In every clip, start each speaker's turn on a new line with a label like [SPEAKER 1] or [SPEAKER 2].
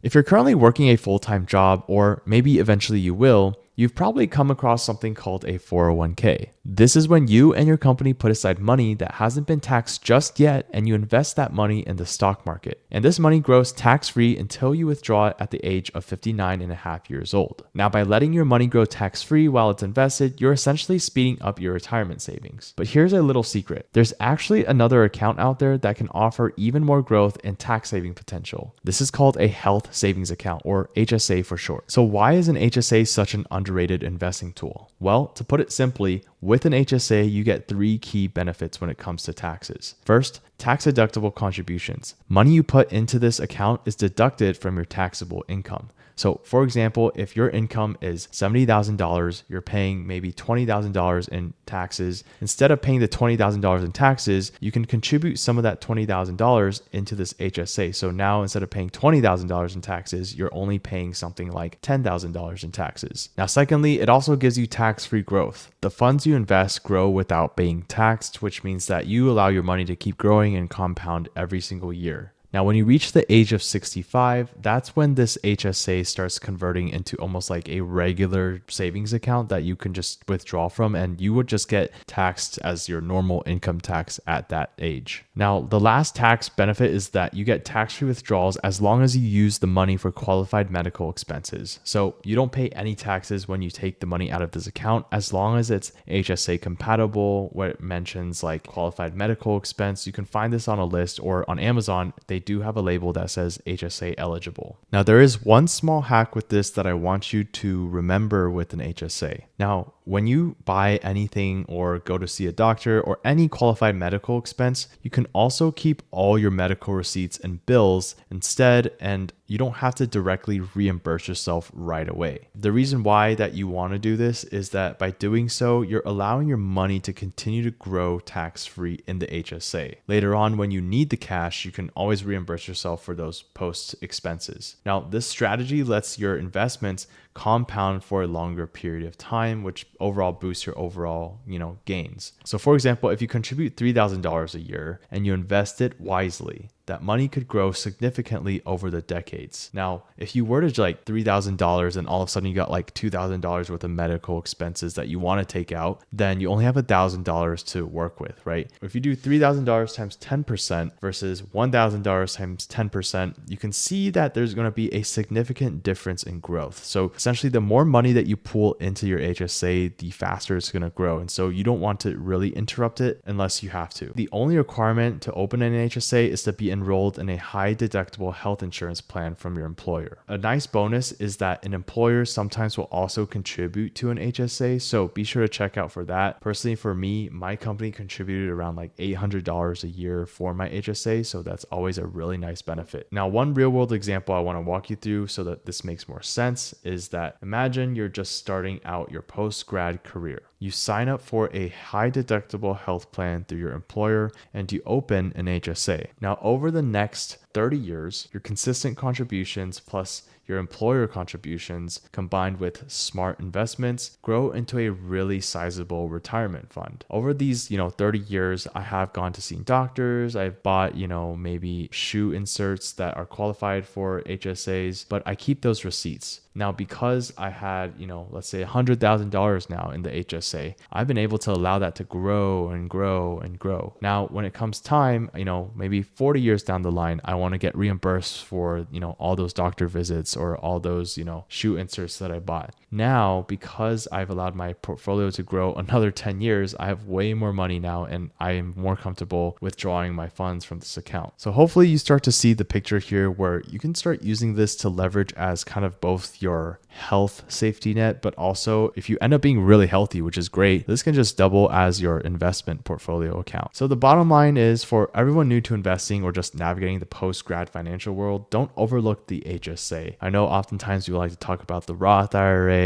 [SPEAKER 1] If you're currently working a full-time job, or maybe eventually you will, you've probably come across something called a 401k. This is when you and your company put aside money that hasn't been taxed just yet, and you invest that money in the stock market. And this money grows tax-free until you withdraw it at the age of 59 and a half years old. Now, by letting your money grow tax-free while it's invested, you're essentially speeding up your retirement savings. But here's a little secret. There's actually another account out there that can offer even more growth and tax saving potential. This is called a health savings account, or HSA for short. So why is an HSA such an underrated investing tool? Well, to put it simply, with an HSA, you get 3 key benefits when it comes to taxes. First, tax deductible contributions. Money you put into this account is deducted from your taxable income. So for example, if your income is $70,000, you're paying maybe $20,000 in taxes. Instead of paying the $20,000 in taxes, you can contribute some of that $20,000 into this HSA. So now instead of paying $20,000 in taxes, you're only paying something like $10,000 in taxes. Now, secondly, it also gives you tax-free growth. The funds you invest grow without being taxed, which means that you allow your money to keep growing and compound every single year. Now, when you reach the age of 65, that's when this HSA starts converting into almost like a regular savings account that you can just withdraw from, and you would just get taxed as your normal income tax at that age. Now, the last tax benefit is that you get tax-free withdrawals as long as you use the money for qualified medical expenses. So you don't pay any taxes when you take the money out of this account, as long as it's HSA compatible, where it mentions like qualified medical expense. You can find this on a list, or on Amazon, they do have a label that says HSA eligible. Now, there is one small hack with this that I want you to remember with an HSA. Now, when you buy anything or go to see a doctor or any qualified medical expense, you can also keep all your medical receipts and bills instead, and you don't have to directly reimburse yourself right away. The reason why that you want to do this is that by doing so, you're allowing your money to continue to grow tax-free in the HSA. Later on, when you need the cash, you can always reimburse yourself for those post expenses. Now, this strategy lets your investments compound for a longer period of time, which overall boosts your overall, gains. So for example, if you contribute $3,000 a year and you invest it wisely, that money could grow significantly over the decades. Now, if you were to like $3,000 and all of a sudden you got like $2,000 worth of medical expenses that you want to take out, then you only have $1,000 to work with, right? If you do $3,000 times 10% versus $1,000 times 10%, you can see that there's going to be a significant difference in growth. So essentially, the more money that you pull into your HSA, the faster it's going to grow. And so you don't want to really interrupt it unless you have to. The only requirement to open an HSA is to be enrolled in a high deductible health insurance plan from your employer. A nice bonus is that an employer sometimes will also contribute to an HSA, so be sure to check out for that. Personally, for me, my company contributed around like $800 a year for my HSA, so that's always a really nice benefit. Now, one real world example I want to walk you through so that this makes more sense is that imagine you're just starting out your post-grad career. You sign up for a high deductible health plan through your employer and you open an HSA. Now, over the next 30 years, your consistent contributions plus your employer contributions combined with smart investments grow into a really sizable retirement fund. Over these, 30 years, I have gone to see doctors. I've bought, maybe shoe inserts that are qualified for HSAs, but I keep those receipts. Now, because I had, let's say $100,000 now in the HSA, I've been able to allow that to grow and grow and grow. Now, when it comes time, maybe 40 years down the line, I want to get reimbursed for, all those doctor visits or all those, shoe inserts that I bought. Now, because I've allowed my portfolio to grow another 10 years, I have way more money now and I am more comfortable withdrawing my funds from this account. So hopefully you start to see the picture here where you can start using this to leverage as kind of both your health safety net, but also if you end up being really healthy, which is great, this can just double as your investment portfolio account. So the bottom line is, for everyone new to investing or just navigating the post-grad financial world, don't overlook the HSA. I know oftentimes we like to talk about the Roth IRA,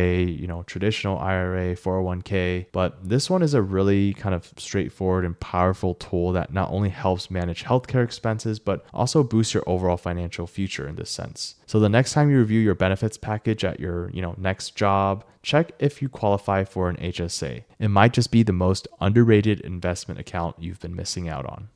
[SPEAKER 1] traditional IRA, 401k, but this one is a really kind of straightforward and powerful tool that not only helps manage healthcare expenses, but also boosts your overall financial future in this sense. So the next time you review your benefits package at your, next job, check if you qualify for an HSA. It might just be the most underrated investment account you've been missing out on.